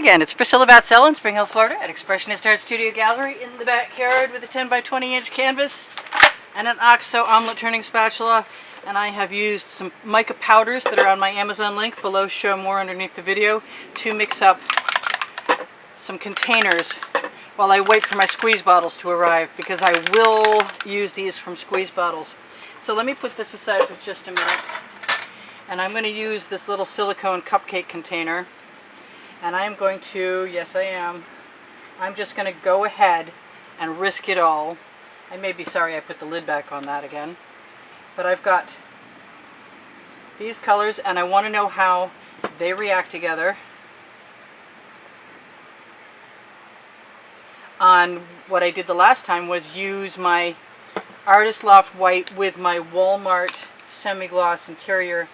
again. It's Priscilla Batzell in Spring Hill, Florida at Expressionist Art Studio Gallery in the backyard with a 10 by 20 inch canvas and an OXO omelet turning spatula. And I have used some mica powders that are on my Amazon link below, show more underneath the video, to mix up some containers while I wait for my squeeze bottles to arrive, because I will use these from squeeze bottles. So let me put this aside for just a minute. And I'm going to use this little silicone cupcake container. And I am going to, yes I am, I'm just going to go ahead and risk it all. I may be sorry I put the lid back on that again. But I've got these colors and I want to know how they react together. On what I did the last time was use my Artist Loft white with my Walmart semi-gloss interior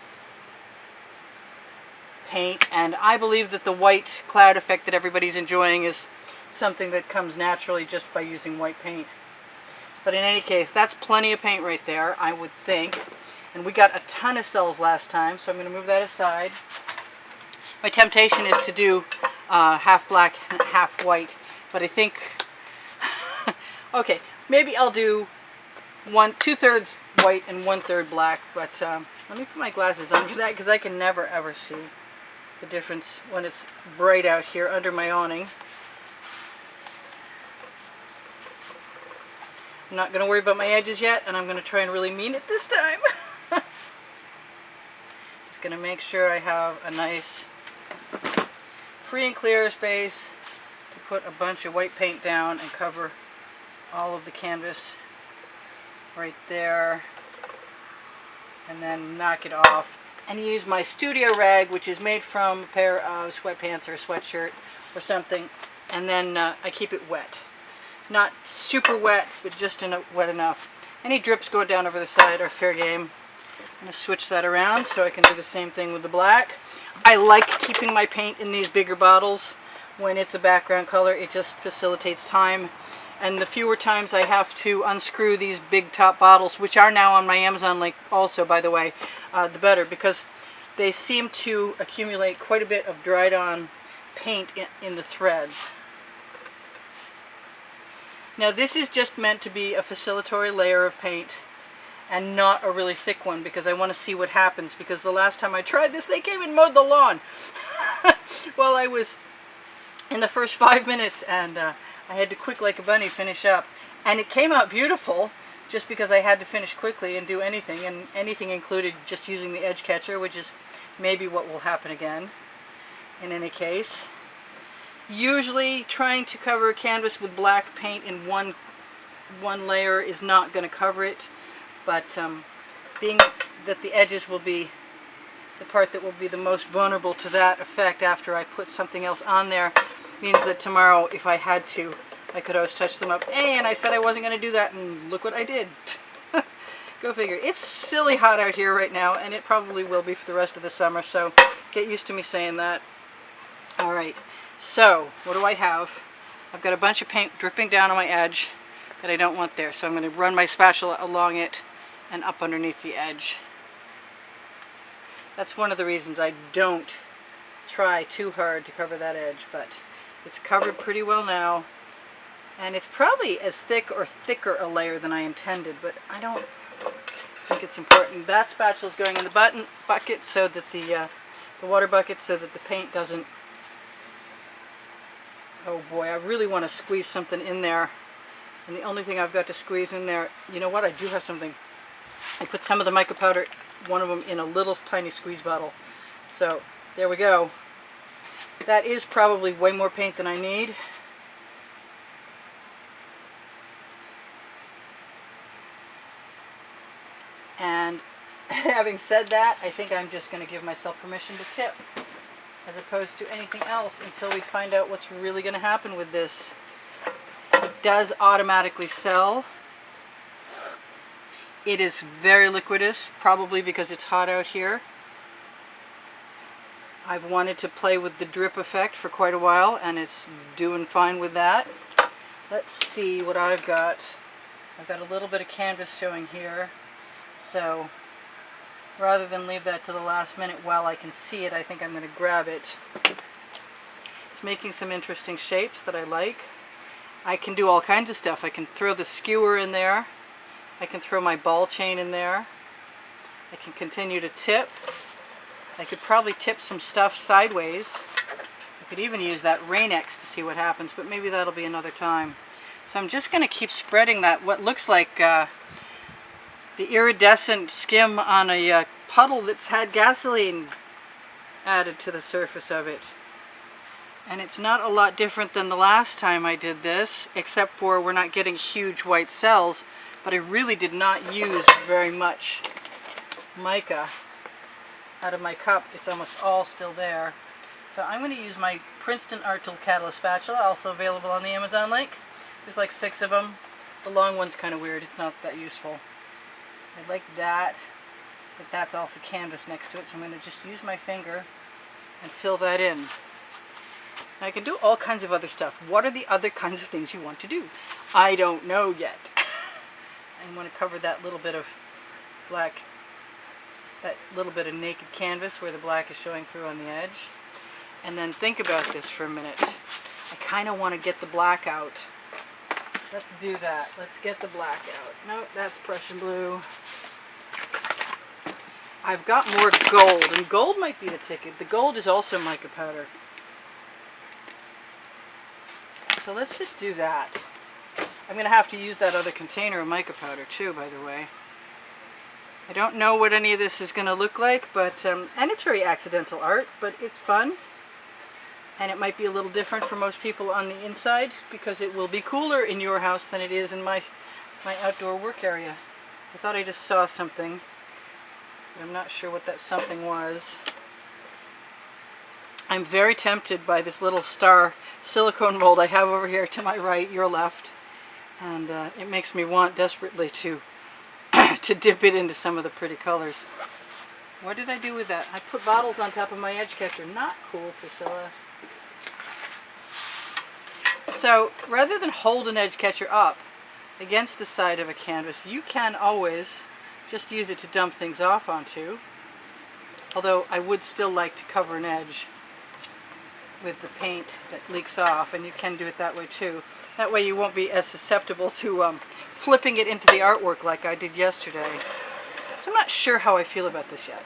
paint, and I believe that the white cloud effect that everybody's enjoying is something that comes naturally just by using white paint. But in any case, that's plenty of paint right there, I would think. And we got a ton of cells last time, so I'm going to move that aside. My temptation is to do half black and half white, but I think, okay, maybe I'll do 2/3 white and 1/3 black, but let me put my glasses on for that, because I can never ever see the difference when it's bright out here under my awning. I'm not going to worry about my edges yet, and I'm going to try and really mean it this time. Just going to make sure I have a nice free and clear space to put a bunch of white paint down and cover all of the canvas right there, and then knock it off. And use my studio rag, which is made from a pair of sweatpants or a sweatshirt or something, and then I keep it wet. Not super wet, but just wet enough. Any drips going down over the side are fair game. I'm going to switch that around so I can do the same thing with the black. I like keeping my paint in these bigger bottles when it's a background color. It just facilitates time. And the fewer times I have to unscrew these big top bottles, which are now on my Amazon link also, by the way, the better, because they seem to accumulate quite a bit of dried on paint in the threads. Now this is just meant to be a facilitatory layer of paint and not a really thick one, because I want to see what happens, because the last time I tried this they came and mowed the lawn while I was in the first 5 minutes, and I had to quick like a bunny finish up, and it came out beautiful just because I had to finish quickly and do anything, and anything included just using the edge catcher, which is maybe what will happen again. In any case, usually trying to cover a canvas with black paint in one layer is not going to cover it, but being that the edges will be the part that will be the most vulnerable to that effect after I put something else on there, means that tomorrow, if I had to, I could always touch them up. And I said I wasn't going to do that, and look what I did. Go figure. It's silly hot out here right now, and it probably will be for the rest of the summer, so get used to me saying that. Alright, so what do I have? I've got a bunch of paint dripping down on my edge that I don't want there, so I'm going to run my spatula along it and up underneath the edge. That's one of the reasons I don't try too hard to cover that edge, but it's covered pretty well now, and it's probably as thick or thicker a layer than I intended, but I don't think it's important. That spatula is going in the bucket so that the water bucket, so that the paint doesn't. Oh boy, I really want to squeeze something in there, and the only thing I've got to squeeze in there, you know what, I do have something. I put some of the mica powder, one of them, in a little tiny squeeze bottle. So there we go. That is probably way more paint than I need. And having said that, I think I'm just going to give myself permission to tip, as opposed to anything else, until we find out what's really going to happen with this. It does automatically sell. It is very liquidous, probably because it's hot out here. I've wanted to play with the drip effect for quite a while, and it's doing fine with that. Let's see what I've got. I've got a little bit of canvas showing here, so rather than leave that to the last minute while I can see it, I think I'm going to grab it. It's It's making some interesting shapes that I like. I can do all kinds of stuff. I can throw the skewer in there. I can throw my ball chain in there. I can continue to tip. I could probably tip some stuff sideways. I could even use that Rain-X to see what happens, but maybe that'll be another time. So I'm just going to keep spreading that, what looks like the iridescent skim on a puddle that's had gasoline added to the surface of it. And it's not a lot different than the last time I did this, except for we're not getting huge white cells, but I really did not use very much mica out of my cup. It's almost all still there. So I'm going to use my Princeton Art Tool Catalyst spatula, also available on the Amazon link. There's like 6 of them. The long one's kind of weird. It's not that useful. I like that, but that's also canvas next to it, so I'm going to just use my finger and fill that in. Now, I can do all kinds of other stuff. What are the other kinds of things you want to do? I don't know yet. I want to cover that little bit of black, that little bit of naked canvas where the black is showing through on the edge. And then think about this for a minute. I kind of want to get the black out. Let's do that. Let's get the black out. No, that's Prussian blue. I've got more gold, and gold might be the ticket. The gold is also mica powder. So let's just do that. I'm going to have to use that other container of mica powder too, by the way. I don't know what any of this is going to look like, but and it's very accidental art, but it's fun. And it might be a little different for most people on the inside, because it will be cooler in your house than it is in my outdoor work area. I thought I just saw something, but I'm not sure what that something was. I'm very tempted by this little star silicone mold I have over here to my right, your left. And it makes me want desperately to to dip it into some of the pretty colors. What did I do with that? I put bottles on top of my edge catcher. Not cool, Priscilla. So rather than hold an edge catcher up against the side of a canvas, you can always just use it to dump things off onto. Although I would still like to cover an edge with the paint that leaks off, and you can do it that way too. That way you won't be as susceptible to flipping it into the artwork like I did yesterday. So I'm not sure how I feel about this yet.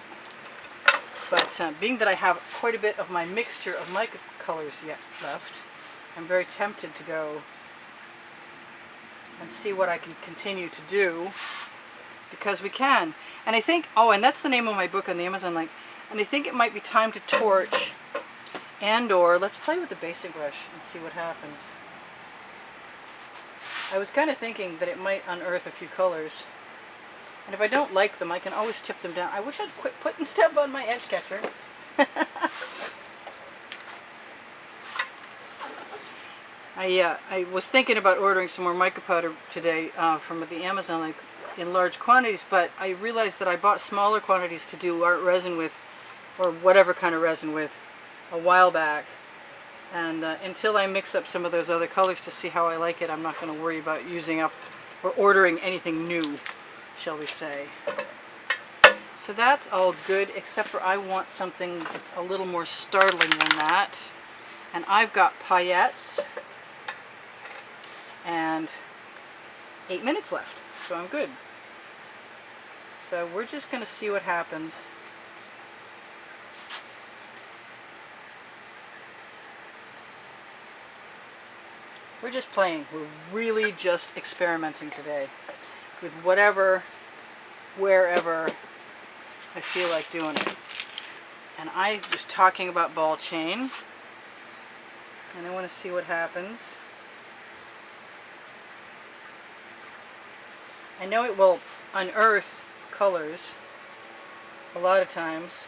But being that I have quite a bit of my mixture of mica colors yet left, I'm very tempted to go and see what I can continue to do, because we can. And I think, oh, and that's the name of my book on the Amazon link, and I think it might be time to torch, and or let's play with the basting brush and see what happens. I was kind of thinking that it might unearth a few colors, and if I don't like them I can always tip them down. I wish I'd quit putting stuff on my edge catcher. I was thinking about ordering some more mica powder today from the Amazon link in large quantities, but I realized that I bought smaller quantities to do art resin with, or whatever kind of resin with, a while back. And until I mix up some of those other colors to see how I like it, I'm not going to worry about using up or ordering anything new, shall we say. So that's all good, except for I want something that's a little more startling than that. And I've got paillettes and 8 minutes left, so I'm good. So we're just going to see what happens. We're just playing. We're really just experimenting today with whatever, wherever I feel like doing it. And I was talking about ball chain, and I want to see what happens. I know it will unearth colors a lot of times,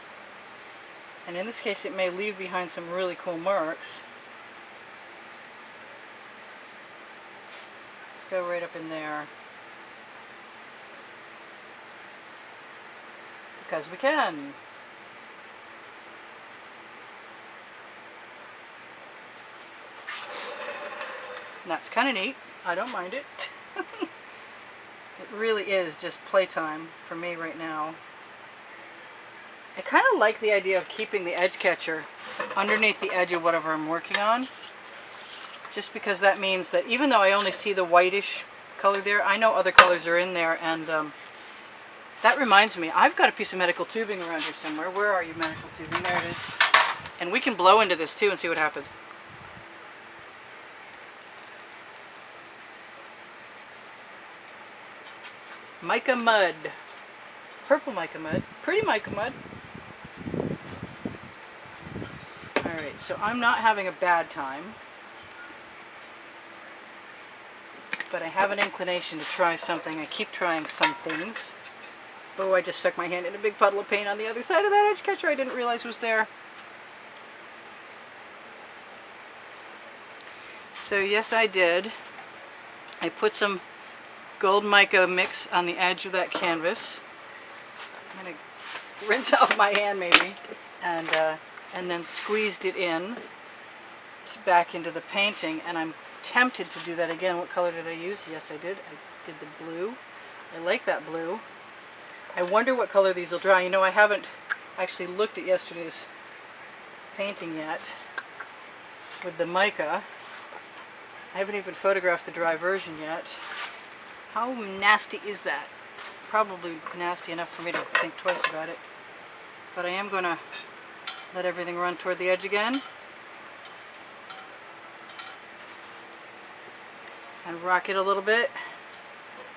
and in this case it may leave behind some really cool marks. Let's go right up in there, because we can. And that's kind of neat. I don't mind it. It really is just playtime for me right now. I kind of like the idea of keeping the edge catcher underneath the edge of whatever I'm working on. Just because that means that even though I only see the whitish color there, I know other colors are in there. And that reminds me, I've got a piece of medical tubing around here somewhere. Where are you, medical tubing? There it is. And we can blow into this too and see what happens. Mica mud. Purple mica mud. Pretty mica mud. Alright, so I'm not having a bad time. But I have an inclination to try something. I keep trying some things. Oh, I just stuck my hand in a big puddle of paint on the other side of that edge catcher I didn't realize was there. So yes, I did. I put some gold mica mix on the edge of that canvas. I'm going to rinse off my hand maybe, and then squeezed it in back into the painting. And I'm tempted to do that again. What color did I use? Yes, I did. I did the blue. I like that blue. I wonder what color these will dry. You know, I haven't actually looked at yesterday's painting yet with the mica. I haven't even photographed the dry version yet. How nasty is that? Probably nasty enough for me to think twice about it. But I am going to let everything run toward the edge again. And rock it a little bit.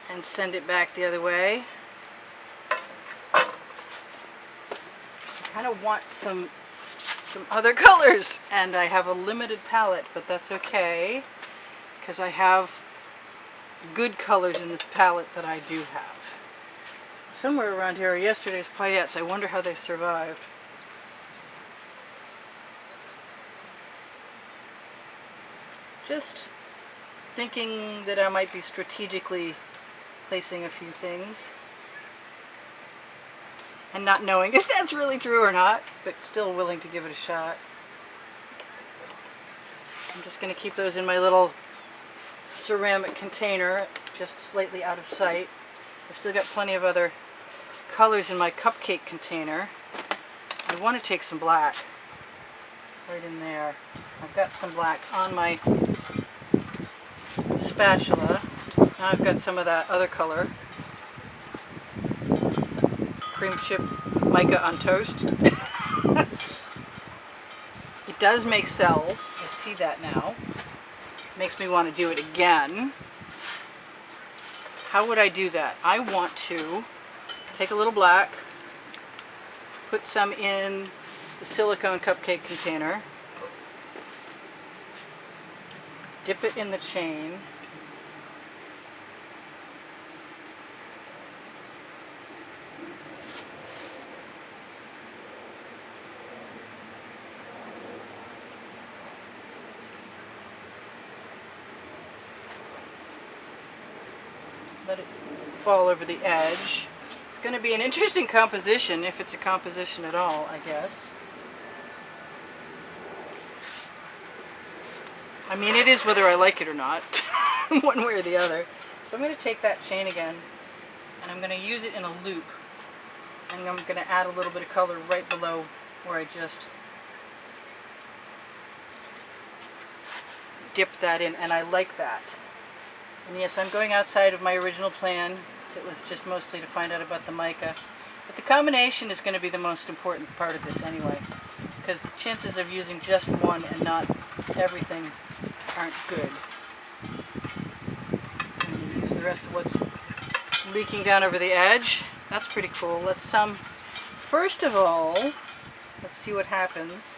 And send it back the other way. I kind of want some other colors. And I have a limited palette, but that's okay. Because I have good colors in the palette that I do have. Somewhere around here are yesterday's paillettes. I wonder how they survived. Just thinking that I might be strategically placing a few things. And not knowing if that's really true or not, but still willing to give it a shot. I'm just going to keep those in my little ceramic container, just slightly out of sight. I've still got plenty of other colors in my cupcake container. I want to take some black right in there. I've got some black on my spatula. Now I've got some of that other color. Cream chip mica on toast. It does make cells. I see that now. Makes me want to do it again. How would I do that? I want to take a little black, put some in the silicone cupcake container, dip it in the chain, let it fall over the edge. It's going to be an interesting composition, if it's a composition at all, I guess. I mean, it is whether I like it or not, one way or the other. So I'm going to take that chain again, and I'm going to use it in a loop. And I'm going to add a little bit of color right below where I just dipped that in, and I like that. And yes, I'm going outside of my original plan. It was just mostly to find out about the mica. But the combination is going to be the most important part of this anyway, because the chances of using just one and not everything aren't good. I'm going to use the rest of what's leaking down over the edge. That's pretty cool. Let's first of all, let's see what happens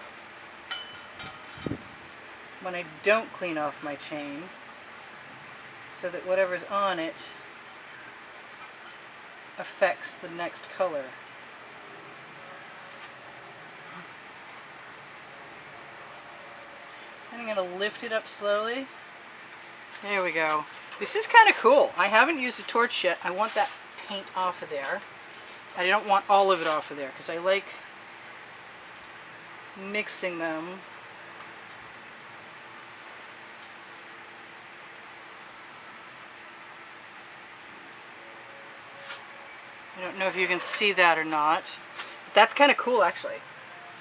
when I don't clean off my chain, so that whatever's on it affects the next color. And I'm going to lift it up slowly. There we go. This is kind of cool. I haven't used a torch yet. I want that paint off of there. I don't want all of it off of there because I like mixing them. I don't know if you can see that or not. That's kind of cool, actually.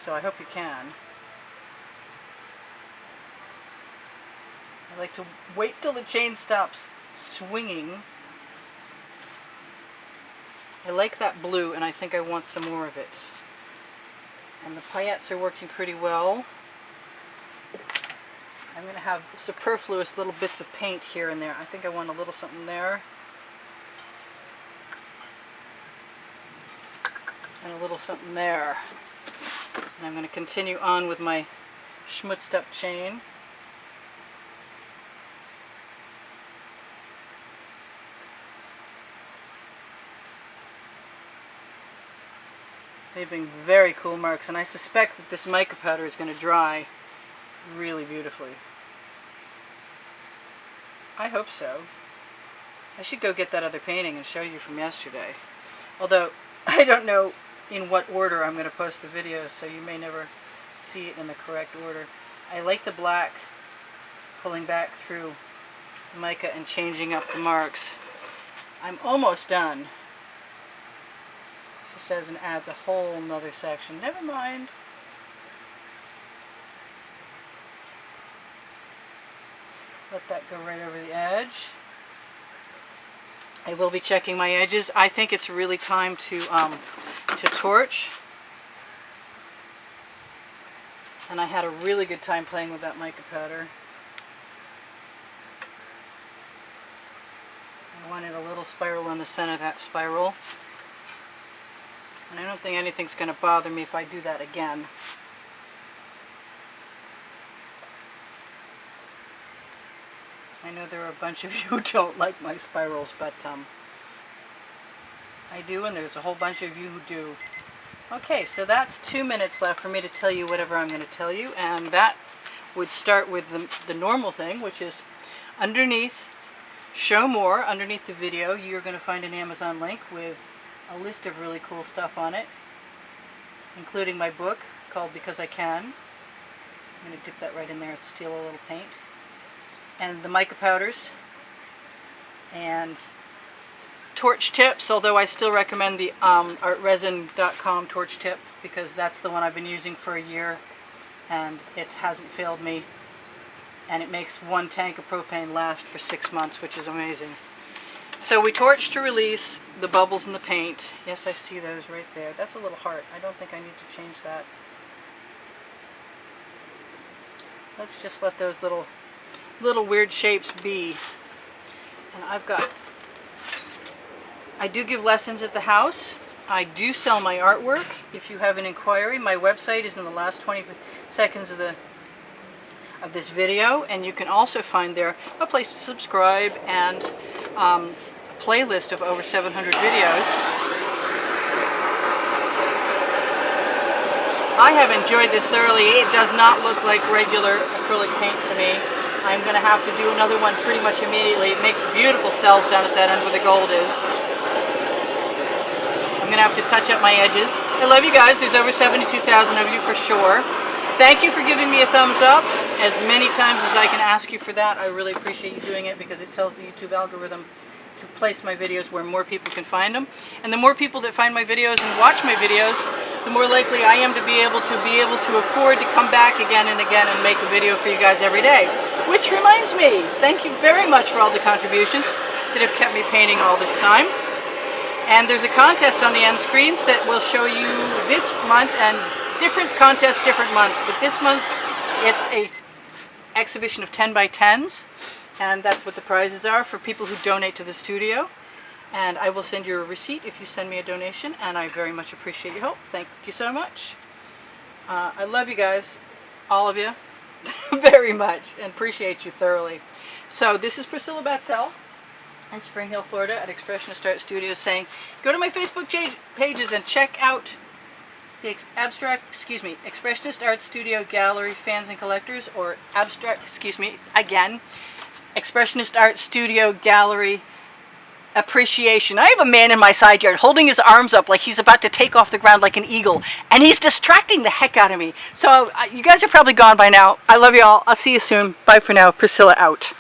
So I hope you can. I like to wait till the chain stops swinging. I like that blue, and I think I want some more of it. And the paillettes are working pretty well. I'm going to have superfluous little bits of paint here and there. I think I want a little something there. And a little something there. And I'm going to continue on with my schmutzed up chain. Leaving very cool marks, and I suspect that this mica powder is going to dry really beautifully. I hope so. I should go get that other painting and show you from yesterday. Although, I don't know in what order I'm going to post the video, so you may never see it in the correct order. I like the black pulling back through mica and changing up the marks. I'm almost done. She says, and adds a whole nother section. Never mind. Let that go right over the edge. I will be checking my edges. I think it's really time to torch. And I had a really good time playing with that mica powder. I wanted a little spiral in the center of that spiral. And I don't think anything's going to bother me if I do that again. I know there are a bunch of you who don't like my spirals, but I do, and there's a whole bunch of you who do. Okay, so that's 2 minutes left for me to tell you whatever I'm going to tell you, and that would start with the normal thing, which is underneath, show more, underneath the video, you're going to find an Amazon link with a list of really cool stuff on it, including my book called Because I Can. I'm going to dip that right in there and steal a little paint. And the mica powders and torch tips, although I still recommend the artresin.com torch tip because that's the one I've been using for a year and it hasn't failed me, and it makes 1 tank of propane last for 6 months, which is amazing. So we torch to release the bubbles in the paint. Yes, I see those right there. That's a little heart. I don't think I need to change that. Let's just let those little weird shapes be. And I do give lessons at the house. I do sell my artwork. If you have an inquiry, my website is in the last 20 seconds of this video, and you can also find there a place to subscribe and a playlist of over 700 videos. I have enjoyed this thoroughly. It does not look like regular acrylic paint to me. I'm going to have to do another one pretty much immediately. It makes beautiful cells down at that end where the gold is. I'm going to have to touch up my edges. I love you guys. There's over 72,000 of you for sure. Thank you for giving me a thumbs up as many times as I can ask you for that. I really appreciate you doing it because it tells the YouTube algorithm to place my videos where more people can find them. And the more people that find my videos and watch my videos, the more likely I am to be able to afford to come back again and again and make a video for you guys every day. Which reminds me, thank you very much for all the contributions that have kept me painting all this time. And there's a contest on the end screens that will show you this month, and different contests, different months. But this month, it's a exhibition of 10 by 10s. And that's what the prizes are for people who donate to the studio. And I will send you a receipt if you send me a donation, and I very much appreciate your help. Thank you so much. I love you guys, all of you, very much, and appreciate you thoroughly. So this is Priscilla Batzell in Spring Hill, Florida at Expressionist Art Studio saying, go to my Facebook pages and check out the Expressionist Art Studio Gallery Fans and Collectors, or Expressionist Art Studio Gallery Appreciation. I have a man in my side yard holding his arms up like he's about to take off the ground like an eagle, and he's distracting the heck out of me. So you guys are probably gone by now. I love you all. I'll see you soon. Bye for now. Priscilla out.